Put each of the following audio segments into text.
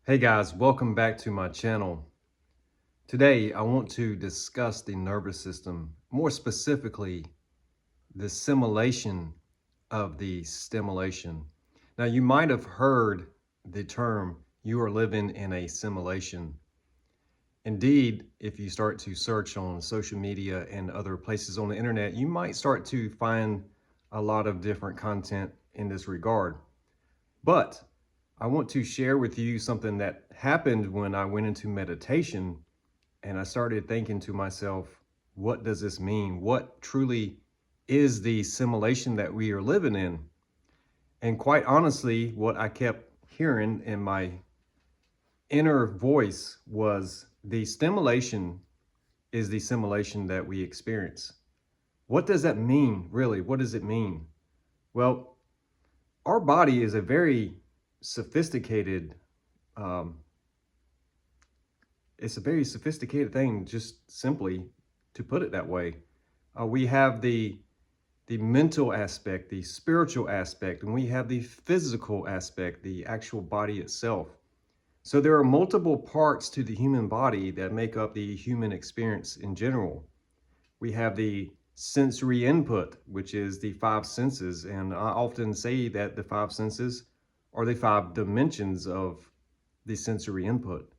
Hey guys, welcome back to my channel. Today I want to discuss the nervous system, more specifically the simulation of the stimulation. Now you might have heard the term "you are living in a simulation." Indeed, if you start to search on social media and other places on the internet, you might start to find a lot of different content in this regard. But I want to share with you something that happened when I went into meditation and I started thinking to myself, what does this mean? What truly is the simulation that we are living in? And quite honestly, what I kept hearing in my inner voice was the stimulation is the simulation that we experience. What does that mean, really? What does it mean? Well, our body is a very sophisticated um, it's a very sophisticated thing, just simply to put it that way. We have the mental aspect, the spiritual aspect, and we have the physical aspect, the actual body itself. So there are multiple parts to the human body that make up the human experience in general. We have the sensory input, which is the five senses, and I often say that the five senses are the five dimensions of the sensory input.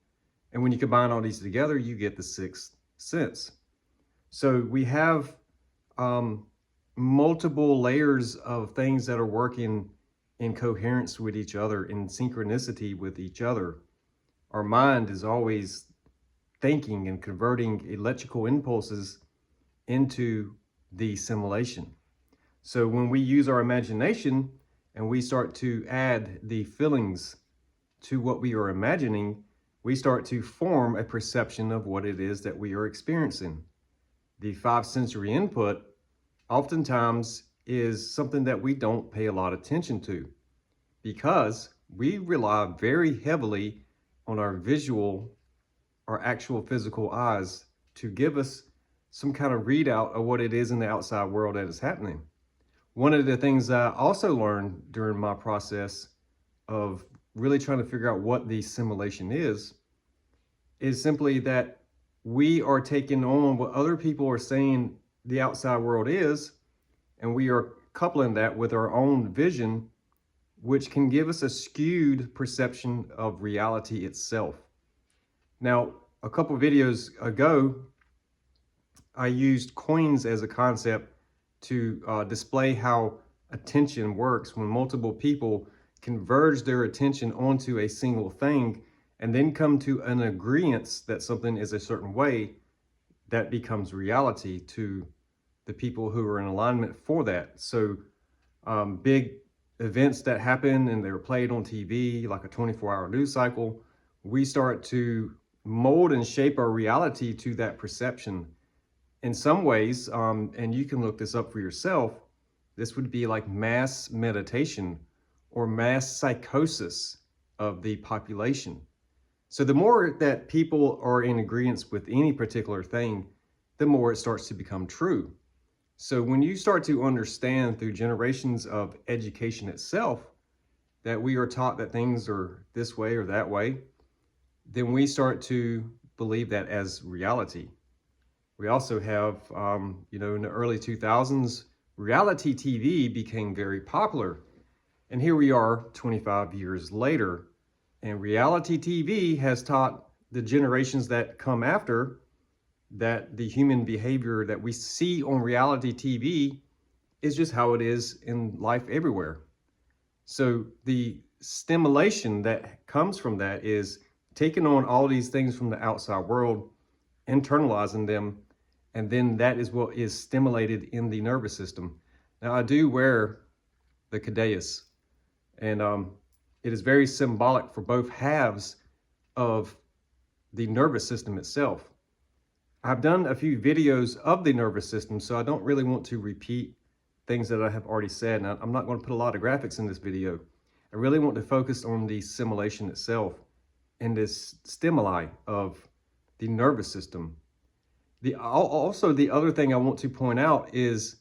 And when you combine all these together, you get the sixth sense. So we have um, multiple layers of things that are working in coherence with each other, in synchronicity with each other. Our mind is always thinking and converting electrical impulses into the simulation. So when we use our imagination and we start to add the feelings to what we are imagining, we start to form a perception of what it is that we are experiencing. The five sensory input oftentimes is something that we don't pay a lot of attention to because we rely very heavily on our visual, our actual physical eyes to give us some kind of readout of what it is in the outside world that is happening. One of the things I also learned during my process of really trying to figure out what the simulation is simply that we are taking on what other people are saying the outside world is, and we are coupling that with our own vision, which can give us a skewed perception of reality itself. Now, a couple of videos ago, I used coins as a concept to display how attention works when multiple people converge their attention onto a single thing and then come to an agreement that something is a certain way. That becomes reality to the people who are in alignment for that. So big events that happen and they're played on TV, like a 24-hour news cycle, we start to mold and shape our reality to that perception. In some ways, and you can look this up for yourself, this would be like mass meditation or mass psychosis of the population. So the more that people are in agreement with any particular thing, the more it starts to become true. So when you start to understand through generations of education itself that we are taught that things are this way or that way, then we start to believe that as reality. We also have, in the early 2000s, reality TV became very popular. And here we are 25 years later, and reality TV has taught the generations that come after that the human behavior that we see on reality TV is just how it is in life everywhere. So the stimulation that comes from that is taking on all these things from the outside world, internalizing them, and then that is what is stimulated in the nervous system. Now, I do wear the caduceus, and it is very symbolic for both halves of the nervous system itself. I've done a few videos of the nervous system, so I don't really want to repeat things that I have already said. And I'm not going to put a lot of graphics in this video. I really want to focus on the simulation itself and this stimuli of the nervous system. Also, the other thing I want to point out is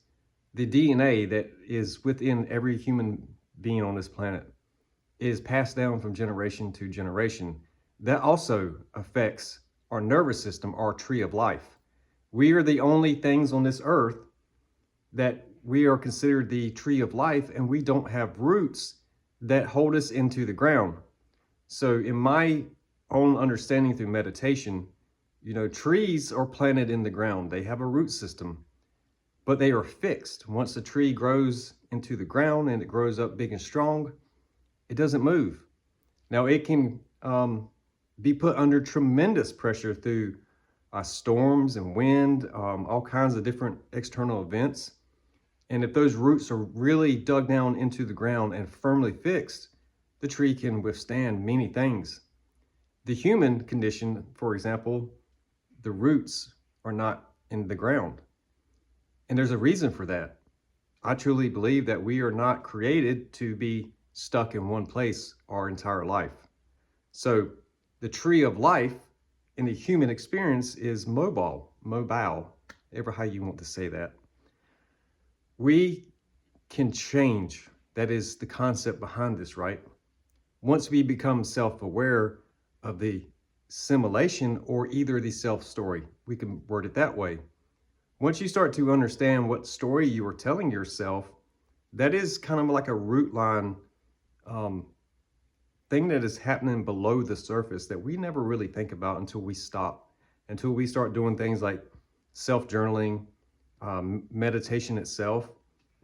the DNA that is within every human being on this planet is passed down from generation to generation. that also affects our nervous system, our tree of life. We are the only things on this earth that we are considered the tree of life, and we don't have roots that hold us into the ground. So, in my own understanding through meditation, trees are planted in the ground. They have a root system, but they are fixed. Once a tree grows into the ground and it grows up big and strong, it doesn't move. Now, it can be put under tremendous pressure through storms and wind, all kinds of different external events. And if those roots are really dug down into the ground and firmly fixed, the tree can withstand many things. The human condition, for example, the roots are not in the ground. And there's a reason for that. I truly believe that we are not created to be stuck in one place our entire life. So the tree of life in the human experience is mobile, ever how you want to say that. We can change. That is the concept behind this, right? Once we become self-aware of the simulation or either the self-story, we can word it that way. Once you start to understand what story you are telling yourself, that is kind of like a root line thing that is happening below the surface that we never really think about until we stop, until we start doing things like self-journaling, meditation itself,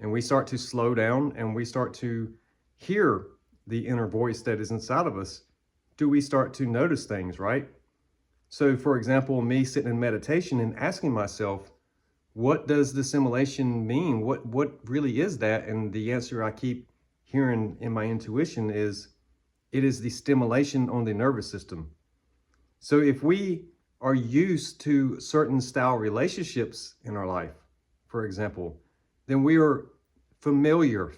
and we start to slow down and we start to hear the inner voice that is inside of us. Do we start to notice things, right? So for example, me sitting in meditation and asking myself, what does the simulation mean? What really is that? And the answer I keep hearing in my intuition is, it is the stimulation on the nervous system. So if we are used to certain style relationships in our life, for example, then we are familiar.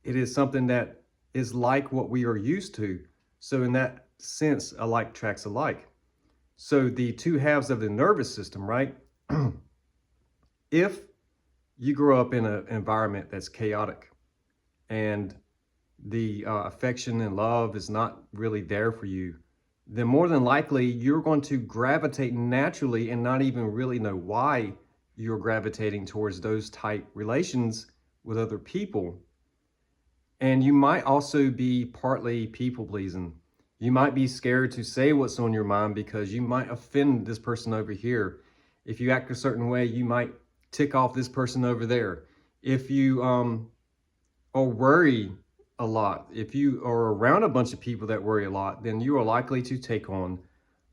It is something that is like what we are used to. So in that sense, alike attracts alike. So the two halves of the nervous system, right? If you grow up in an environment that's chaotic and the affection and love is not really there for you, then more than likely you're going to gravitate naturally and not even really know why you're gravitating towards those type relations with other people. And you might also be partly people pleasing. You might be scared to say what's on your mind because you might offend this person over here. If you act a certain way, you might tick off this person over there. If you are worried a lot, if you are around a bunch of people that worry a lot, then you are likely to take on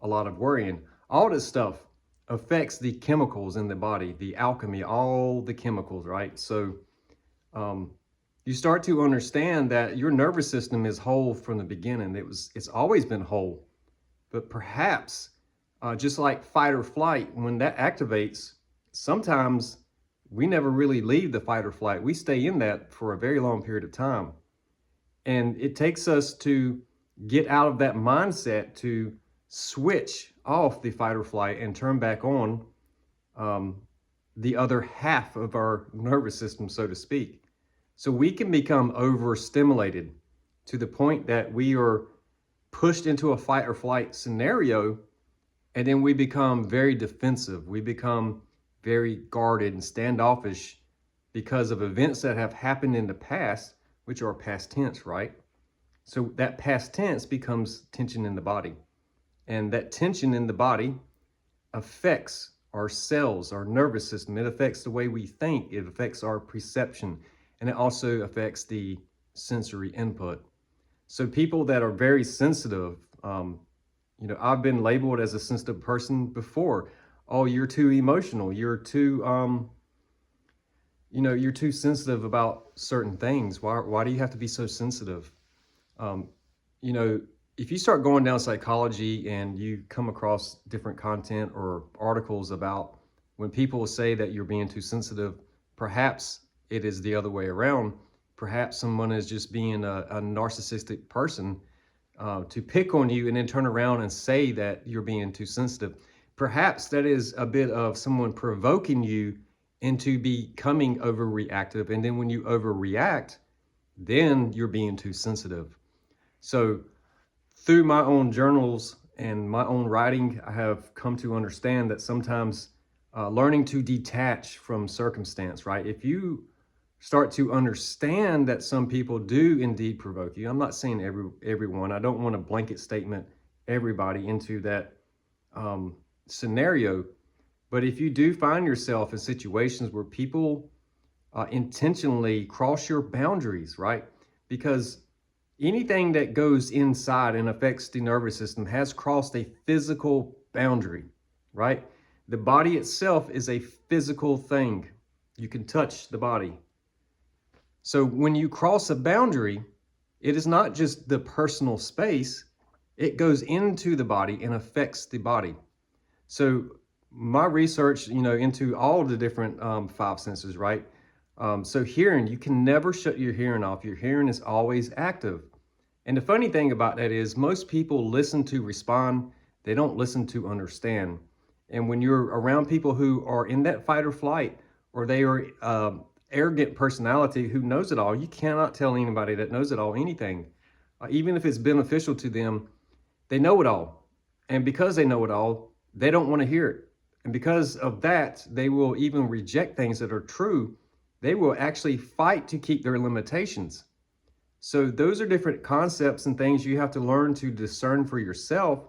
a lot of worrying. All this stuff affects the chemicals in the body, the alchemy, all the chemicals, right? So you start to understand that your nervous system is whole from the beginning. It's always been whole, but perhaps just like fight or flight, when that activates, sometimes we never really leave the fight or flight. We stay in that for a very long period of time. And it takes us to get out of that mindset to switch off the fight or flight and turn back on the other half of our nervous system, so to speak. So we can become overstimulated to the point that we are pushed into a fight or flight scenario, and then we become very defensive. We become very guarded and standoffish because of events that have happened in the past, which are past tense, right? So that past tense becomes tension in the body. And that tension in the body affects our cells, our nervous system. It affects the way we think. It affects our perception. And it also affects the sensory input. So people that are very sensitive, I've been labeled as a sensitive person before. Oh, you're too emotional. You're too, you're too sensitive about certain things. Why do you have to be so sensitive? If you start going down psychology and you come across different content or articles about when people say that you're being too sensitive, perhaps it is the other way around. Perhaps someone is just being a narcissistic person to pick on you and then turn around and say that you're being too sensitive. Perhaps that is a bit of someone provoking you into becoming overreactive. And then when you overreact, then you're being too sensitive. So Through my own journals and my own writing, I have come to understand that sometimes learning to detach from circumstance, right? If you start to understand that some people do indeed provoke you, I'm not saying everyone, I don't want to blanket statement everybody into that scenario, but if you do find yourself in situations where people intentionally cross your boundaries, right? Because anything that goes inside and affects the nervous system has crossed a physical boundary, right? The body itself is a physical thing. You can touch the body. So when you cross a boundary, it is not just the personal space, it goes into the body and affects the body. So my research, into all the different five senses, right? So hearing, you can never shut your hearing off. Your hearing is always active. And the funny thing about that is most people listen to respond. They don't listen to understand. And when you're around people who are in that fight or flight, or they are arrogant personality who knows it all, you cannot tell anybody that knows it all anything. Even if it's beneficial to them, they know it all. And because they know it all, they don't want to hear it. And because of that, they will even reject things that are true. They will actually fight to keep their limitations. So those are different concepts and things you have to learn to discern for yourself.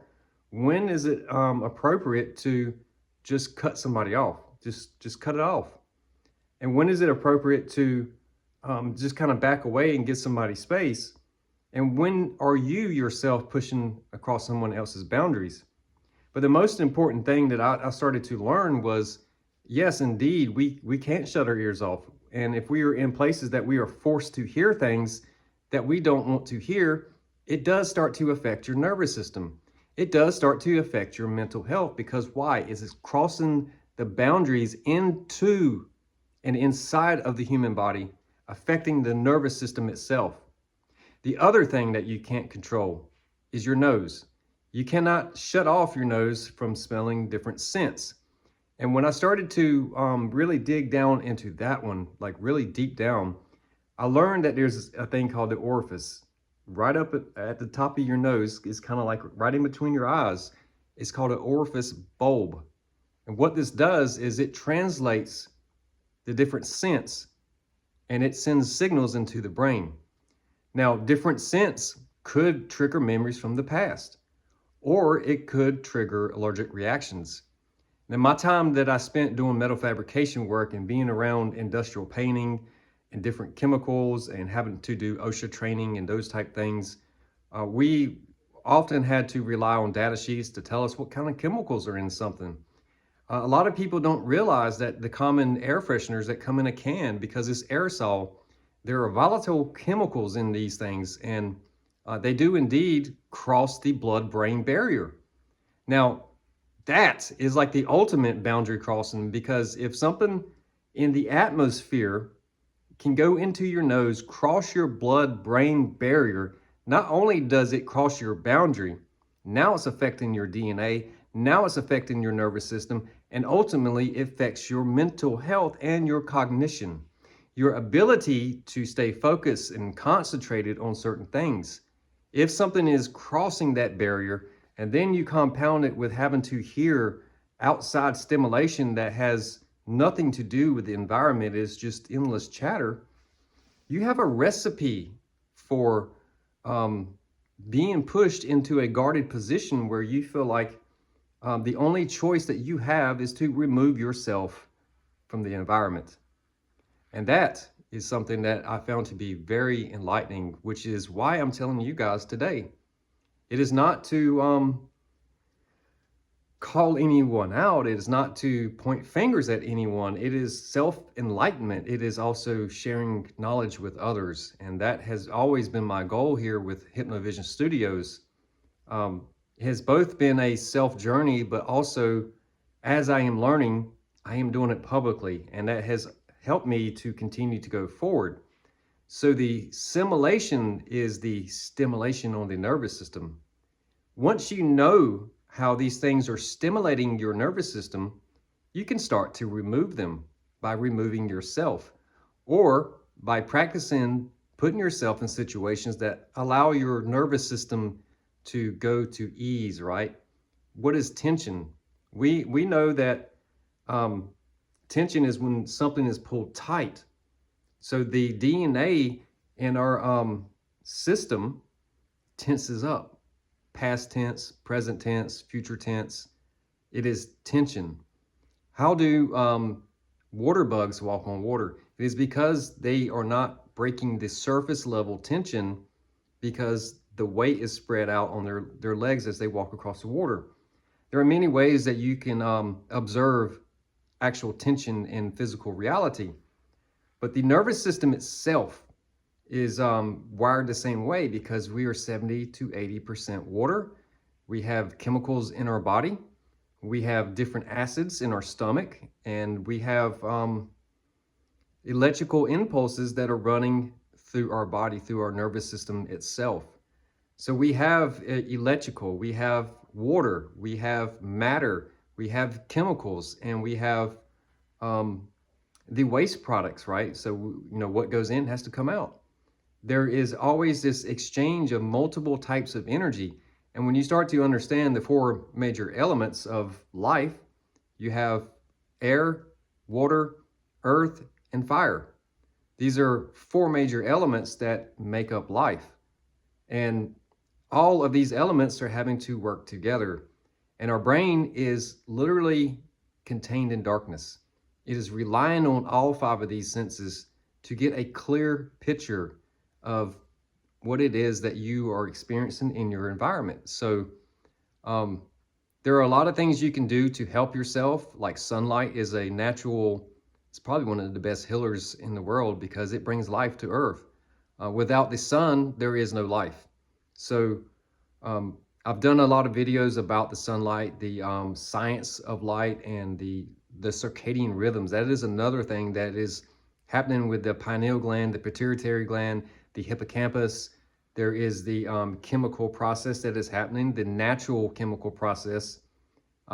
When is it appropriate to just cut somebody off? Just cut it off. And when is it appropriate to just kind of back away and give somebody space? And when are you yourself pushing across someone else's boundaries? But the most important thing that I started to learn was, yes, indeed, we can't shut our ears off. And if we are in places that we are forced to hear things that we don't want to hear, it does start to affect your nervous system. It does start to affect your mental health, because why? It's crossing the boundaries into and inside of the human body, affecting the nervous system itself. The other thing that you can't control is your nose. You cannot shut off your nose from smelling different scents. And when I started to really dig down into that one, like really deep down, I learned that there's a thing called the orifice. Right up at the top of your nose is kind of like right in between your eyes. It's called an orifice bulb. And what this does is it translates the different scents and it sends signals into the brain. Now, different scents could trigger memories from the past, or it could trigger allergic reactions. Now, my time that I spent doing metal fabrication work and being around industrial painting and different chemicals and having to do OSHA training and those type things, we often had to rely on data sheets to tell us what kind of chemicals are in something. A lot of people don't realize that the common air fresheners that come in a can, because it's aerosol, there are volatile chemicals in these things, and they do indeed cross the blood-brain barrier. Now, that is like the ultimate boundary crossing, because if something in the atmosphere can go into your nose, cross your blood-brain barrier, not only does it cross your boundary, now it's affecting your DNA, now it's affecting your nervous system, and ultimately it affects your mental health and your cognition, your ability to stay focused and concentrated on certain things. If something is crossing that barrier, and then you compound it with having to hear outside stimulation that has nothing to do with the environment, is just endless chatter, you have a recipe for being pushed into a guarded position where you feel like the only choice that you have is to remove yourself from the environment. And that is something that I found to be very enlightening, which is why I'm telling you guys today. It is not to call anyone out. It is not to point fingers at anyone. It is self-enlightenment. It is also sharing knowledge with others. And that has always been my goal here with Hypnovision Studios. It has both been a self-journey, but also as I am learning, I am doing it publicly. And that has helped me to continue to go forward. So the simulation is the stimulation on the nervous system. Once you know how these things are stimulating your nervous system, you can start to remove them by removing yourself, or by practicing putting yourself in situations that allow your nervous system to go to ease, right? What is tension? We know that um, tension is when something is pulled tight. So the DNA in our system tenses up. Past tense, present tense, future tense. It is tension. How do water bugs walk on water? It is because they are not breaking the surface level tension because the weight is spread out on their legs as they walk across the water. There are many ways that you can observe actual tension in physical reality, but the nervous system itself is wired the same way because we are 70 to 80% water. We have chemicals in our body. We have different acids in our stomach, and we have electrical impulses that are running through our body, through our nervous system itself. So we have electrical, we have water, we have matter, we have chemicals, and we have the waste products, right? So, what goes in has to come out. There is always this exchange of multiple types of energy. And when you start to understand the four major elements of life, you have air, water, earth, and fire. These are four major elements that make up life. And all of these elements are having to work together. And our brain is literally contained in darkness. It is relying on all five of these senses to get a clear picture of what it is that you are experiencing in your environment. So there are a lot of things you can do to help yourself, like sunlight is a natural, it's probably one of the best healers in the world because it brings life to earth. Without the sun, there is no life. So I've done a lot of videos about the sunlight, the science of light, and the circadian rhythms. That is another thing that is happening with the pineal gland, the pituitary gland, the hippocampus. There is the chemical process that is happening, the natural chemical process.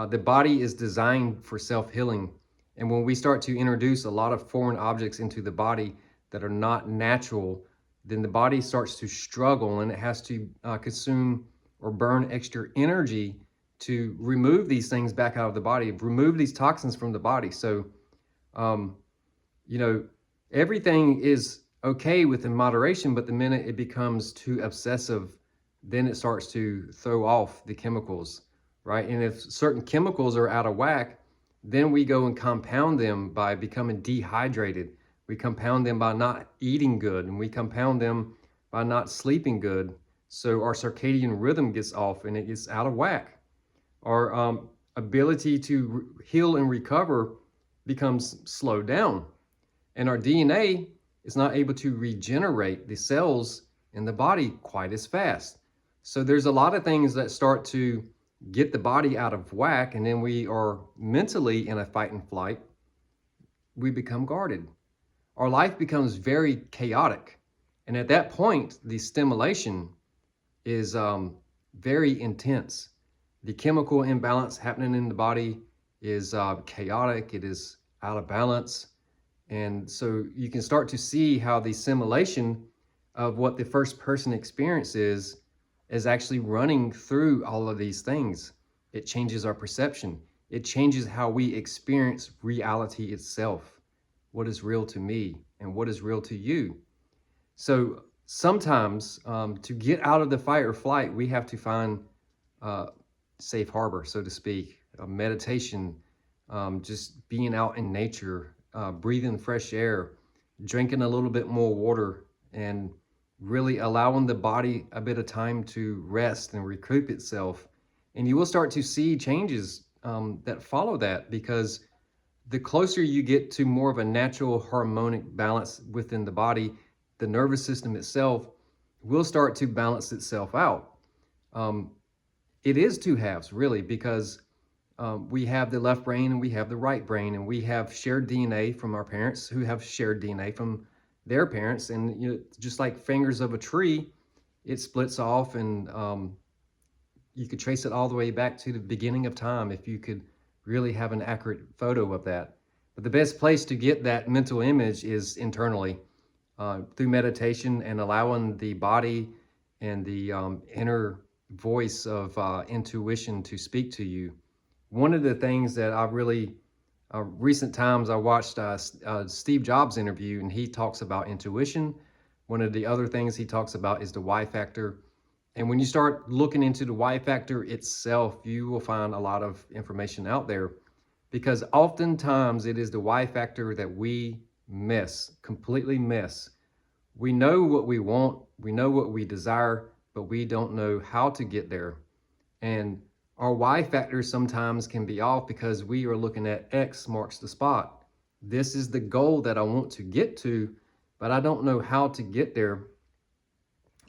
The body is designed for self-healing. And when we start to introduce a lot of foreign objects into the body that are not natural, then the body starts to struggle and it has to consume or burn extra energy to remove these things back out of the body, remove these toxins from the body. So, everything is okay within moderation, but the minute it becomes too obsessive, then it starts to throw off the chemicals, right? And if certain chemicals are out of whack, then we go and compound them by becoming dehydrated. We compound them by not eating good, and we compound them by not sleeping good. So our circadian rhythm gets off and it gets out of whack. Our ability to heal and recover becomes slowed down. And our DNA is not able to regenerate the cells in the body quite as fast. So there's a lot of things that start to get the body out of whack, and then we are mentally in a fight and flight. We become guarded. Our life becomes very chaotic. And at that point, the stimulation is very intense. The chemical imbalance happening in the body is chaotic. It is out of balance. And so you can start to see how the simulation of what the first person experience is actually running through all of these things. It changes our perception. It changes how we experience reality itself. What is real to me and what is real to you? So sometimes to get out of the fight or flight, we have to find safe harbor, so to speak, meditation, just being out in nature, breathing fresh air, drinking a little bit more water, and really allowing the body a bit of time to rest and recoup itself. And you will start to see changes that follow that, because the closer you get to more of a natural harmonic balance within the body, the nervous system itself will start to balance itself out. It is two halves, really, because we have the left brain and we have the right brain, and we have shared DNA from our parents who have shared DNA from their parents. And just like fingers of a tree, it splits off, and you could trace it all the way back to the beginning of time if you could really have an accurate photo of that. But the best place to get that mental image is internally, through meditation and allowing the body and the inner voice of intuition to speak to you. One of the things that I really, recent times I watched Steve Jobs interview, and he talks about intuition. One of the other things he talks about is the why factor. And when you start looking into the why factor itself, you will find a lot of information out there, because oftentimes it is the why factor that we miss, completely miss. We know what we want, we know what we desire, but we don't know how to get there. And our why factor sometimes can be off because we are looking at X marks the spot. This is the goal that I want to get to, but I don't know how to get there.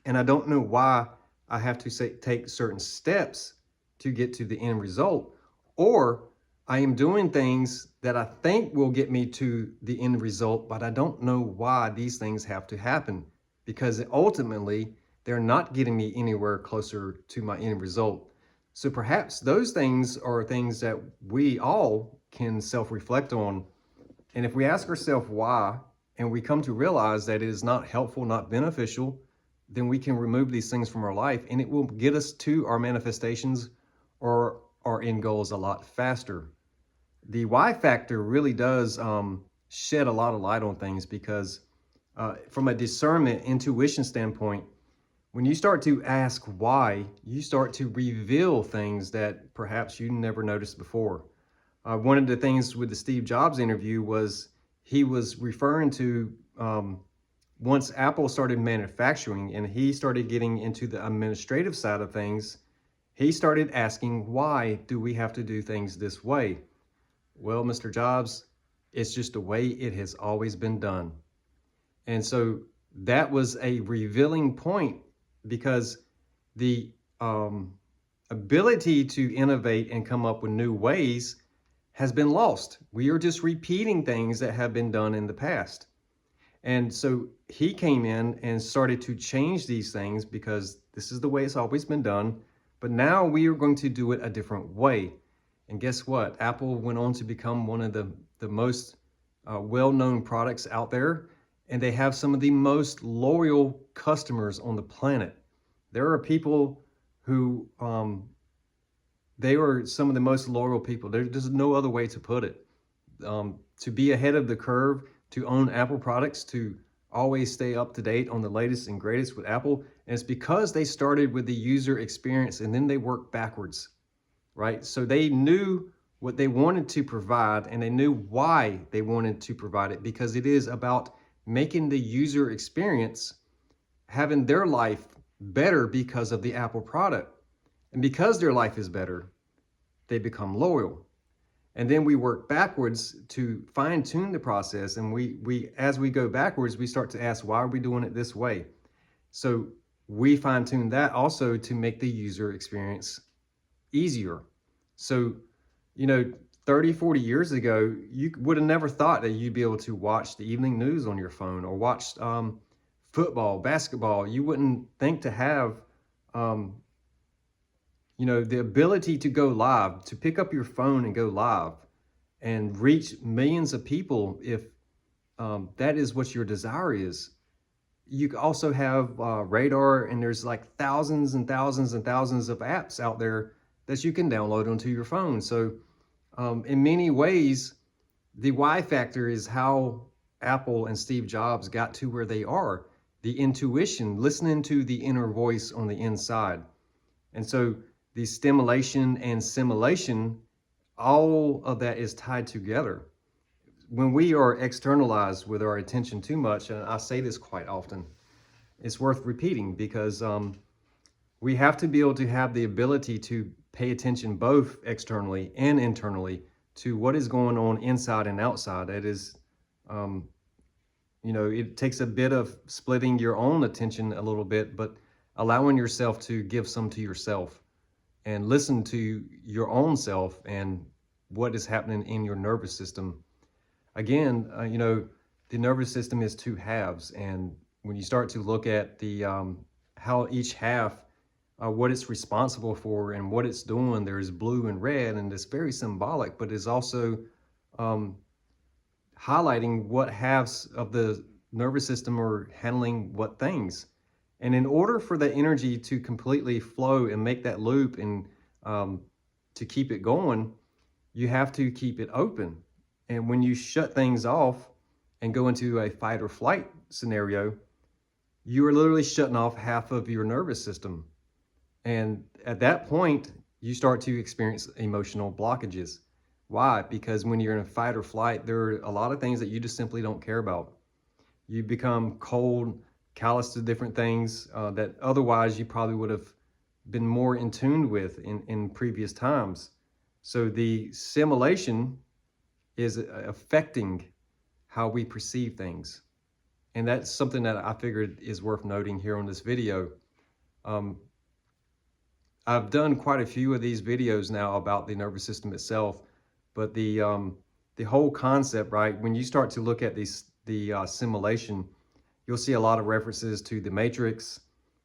And I don't know why I have to take certain steps to get to the end result. Or I am doing things that I think will get me to the end result, but I don't know why these things have to happen, because ultimately they're not getting me anywhere closer to my end result. So perhaps those things are things that we all can self-reflect on. And if we ask ourselves why, and we come to realize that it is not helpful, not beneficial, then we can remove these things from our life, and it will get us to our manifestations or our end goals a lot faster. The why factor really does shed a lot of light on things, because from a discernment, intuition standpoint, when you start to ask why, you start to reveal things that perhaps you never noticed before. One of the things with the Steve Jobs interview was he was referring to once Apple started manufacturing and he started getting into the administrative side of things, he started asking, why do we have to do things this way? Well, Mr. Jobs, it's just the way it has always been done. And so that was a revealing point, because the ability to innovate and come up with new ways has been lost. We are just repeating things that have been done in the past. And so he came in and started to change these things, because this is the way it's always been done. But now we are going to do it a different way. And guess what? Apple went on to become one of the most well-known products out there. And they have some of the most loyal customers on the planet. There are people who, they are some of the most loyal people. There's no other way to put it. To be ahead of the curve, to own Apple products, to always stay up to date on the latest and greatest with Apple. And it's because they started with the user experience and then they worked backwards, right? So they knew what they wanted to provide, and they knew why they wanted to provide it, because it is about making the user experience, having their life better because of the Apple product. And because their life is better, they become loyal. And then we work backwards to fine tune the process. And we as we go backwards, we start to ask, why are we doing it this way? So we fine tune that also to make the user experience easier. So, 30, 40 years ago, you would have never thought that you'd be able to watch the evening news on your phone, or watch football, basketball. You wouldn't think to have, the ability to go live, to pick up your phone and go live and reach millions of people, if that is what your desire is. You also have radar, and there's like thousands and thousands and thousands of apps out there that you can download onto your phone. So in many ways, the why factor is how Apple and Steve Jobs got to where they are. The intuition, listening to the inner voice on the inside. And so the stimulation and simulation, all of that is tied together. When we are externalized with our attention too much, and I say this quite often, it's worth repeating, because we have to be able to have the ability to pay attention both externally and internally to what is going on inside and outside. That is, it takes a bit of splitting your own attention a little bit, but allowing yourself to give some to yourself and listen to your own self and what is happening in your nervous system. Again, the nervous system is two halves. And when you start to look at the how each half, what it's responsible for and what it's doing, there's blue and red, and it's very symbolic, but it's also highlighting what halves of the nervous system are handling what things. And in order for the energy to completely flow and make that loop and to keep it going, you have to keep it open. And when you shut things off and go into a fight or flight scenario, you are literally shutting off half of your nervous system. And at that point, you start to experience emotional blockages. Why? Because when you're in a fight or flight, there are a lot of things that you just simply don't care about. You become cold, callous to different things that otherwise you probably would have been more in tune with in previous times. So the simulation is affecting how we perceive things. And that's something that I figured is worth noting here on this video. Um, I've done quite a few of these videos now about the nervous system itself, but the whole concept, right? When you start to look at the simulation, you'll see a lot of references to The Matrix.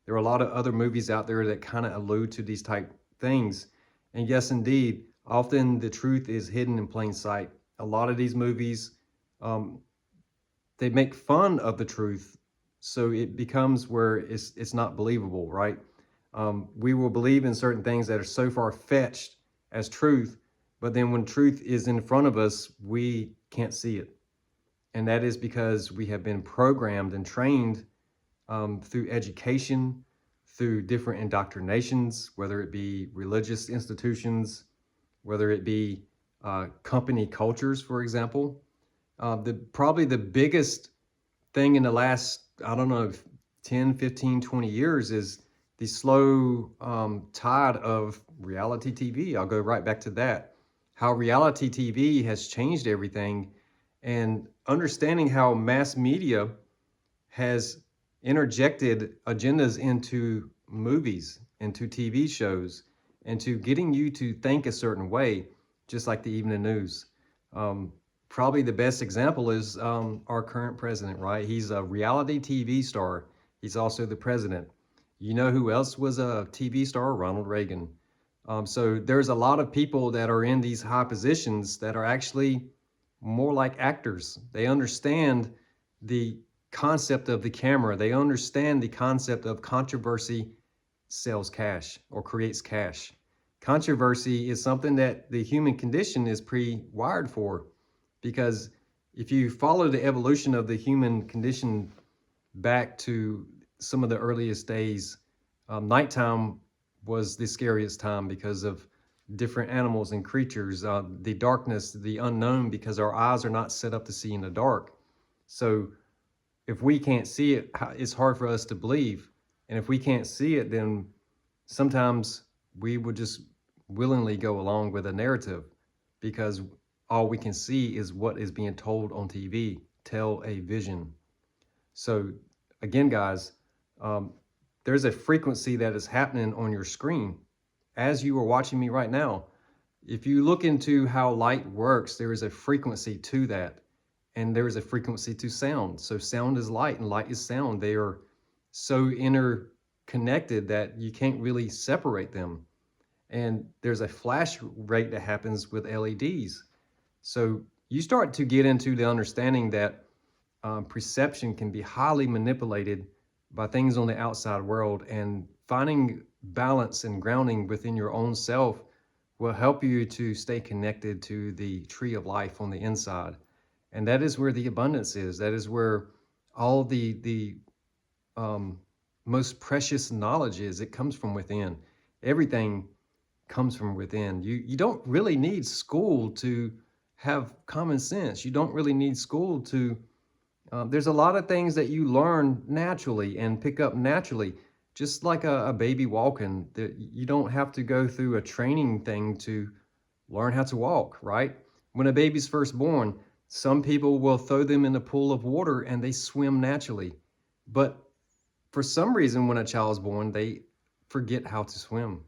There are a lot of other movies out there that kind of allude to these type things. And yes, indeed, often the truth is hidden in plain sight. A lot of these movies, they make fun of the truth, so it becomes where it's not believable, right? We will believe in certain things that are so far-fetched as truth, but then when truth is in front of us, we can't see it. And that is because we have been programmed and trained through education, through different indoctrinations, whether it be religious institutions, whether it be company cultures, for example. Probably the biggest thing in the last, I don't know, 10, 15, 20 years is the slow tide of reality TV. I'll go right back to that. How reality TV has changed everything, and understanding how mass media has interjected agendas into movies, into TV shows, into getting you to think a certain way, just like the evening news. Probably the best example is our current president, right? He's a reality TV star. He's also the president. You know who else was a TV star? Ronald Reagan. So there's a lot of people that are in these high positions that are actually more like actors. They understand the concept of the camera. They understand the concept of controversy sells cash or creates cash. Controversy is something that the human condition is pre-wired for, because if you follow the evolution of the human condition back to some of the earliest days, nighttime was the scariest time because of different animals and creatures, the darkness, the unknown, because our eyes are not set up to see in the dark. So if we can't see it, it's hard for us to believe. And if we can't see it, then sometimes we would just willingly go along with a narrative, because all we can see is what is being told on TV. Tell a vision. So again, guys, there's a frequency that is happening on your screen as you are watching me right now. If you look into how light works, there is a frequency to that, and there is a frequency to sound. So sound is light and light is sound. They are so interconnected that you can't really separate them. And there's a flash rate that happens with LEDs. So you start to get into the understanding that perception can be highly manipulated by things on the outside world, and finding balance and grounding within your own self will help you to stay connected to the tree of life on the inside. And that is where the abundance is. That is where all the most precious knowledge is. It comes from within. Everything comes from within. You don't really need school to have common sense. You don't really need school to there's a lot of things that you learn naturally and pick up naturally, just like a baby walking. You don't have to go through a training thing to learn how to walk, right? When a baby's first born, some people will throw them in a pool of water and they swim naturally. But for some reason, when a child's born, they forget how to swim.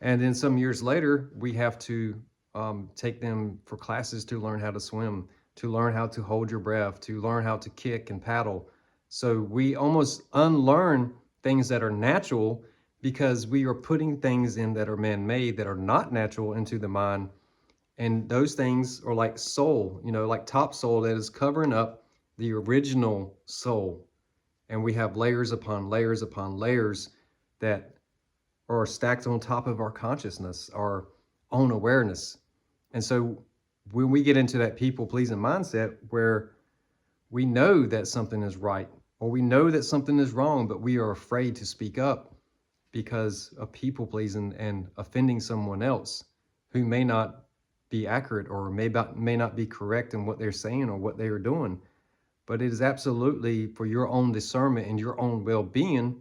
And then some years later, we have to take them for classes to learn how to swim, to learn how to hold your breath, to learn how to kick and paddle. So we almost unlearn things that are natural because we are putting things in that are man-made, that are not natural, into the mind. And those things are like soul, like topsoil that is covering up the original soul. And we have layers upon layers upon layers that are stacked on top of our consciousness, our own awareness. And so when we get into that people pleasing mindset where we know that something is right or we know that something is wrong, but we are afraid to speak up because of people pleasing and offending someone else who may not be accurate or may not be correct in what they're saying or what they are doing. But it is absolutely for your own discernment and your own well-being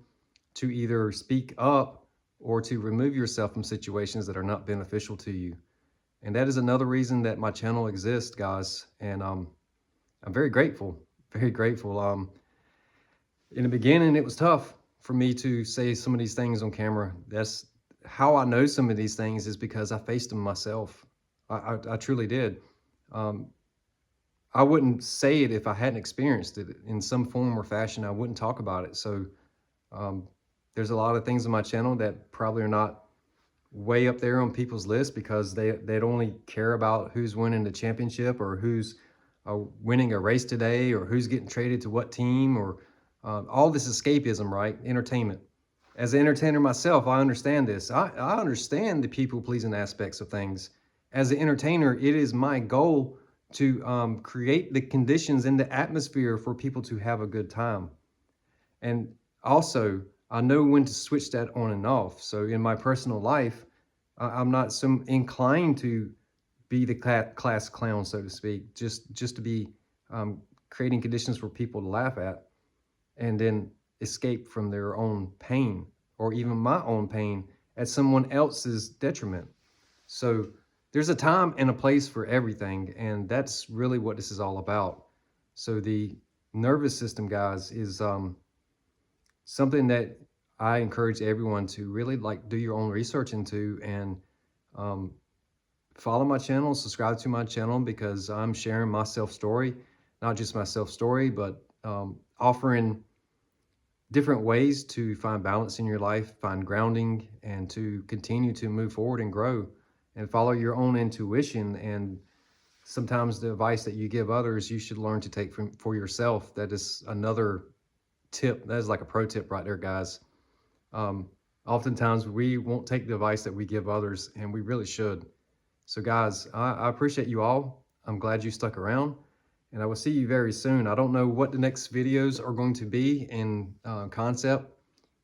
to either speak up or to remove yourself from situations that are not beneficial to you. And that is another reason that my channel exists, guys. And I'm very grateful, very grateful. In the beginning, it was tough for me to say some of these things on camera. That's how I know some of these things is because I faced them myself. I truly did. Um, I wouldn't say it if I hadn't experienced it in some form or fashion. I wouldn't talk about it. So um, there's a lot of things on my channel that probably are not way up there on people's list because they'd only care about who's winning the championship or who's winning a race today or who's getting traded to what team or all this escapism, right? Entertainment. As an entertainer myself, I understand this. I understand the people-pleasing aspects of things. As an entertainer, it is my goal to create the conditions and the atmosphere for people to have a good time. And also, I know when to switch that on and off. So in my personal life, I'm not so inclined to be the class clown, so to speak, just to be creating conditions for people to laugh at and then escape from their own pain or even my own pain at someone else's detriment. So there's a time and a place for everything, and that's really what this is all about. So the nervous system, guys, is something that I encourage everyone to really like do your own research into and um, follow my channel, subscribe to my channel because I'm sharing my self-story, not just my self-story, but offering different ways to find balance in your life, find grounding, and to continue to move forward and grow and follow your own intuition. And sometimes the advice that you give others, you should learn to take for yourself. That is another tip. That is like a pro tip right there, guys. Um, Oftentimes we won't take the advice that we give others, and we really should. So guys, I appreciate you all. I'm glad you stuck around, and I will see you very soon. I don't know what the next videos are going to be in concept,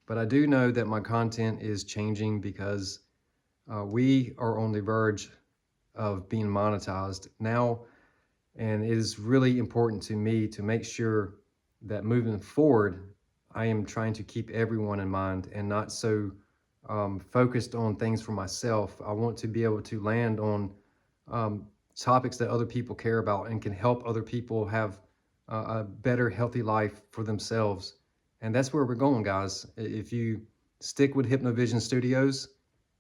but I do know that my content is changing because we are on the verge of being monetized now, and it is really important to me to make sure that moving forward, I am trying to keep everyone in mind and not so focused on things for myself. I want to be able to land on topics that other people care about and can help other people have a better, healthy life for themselves. And that's where we're going, guys. If you stick with Hypnovision Studios,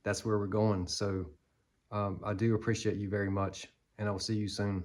that's where we're going. So I do appreciate you very much, and I will see you soon.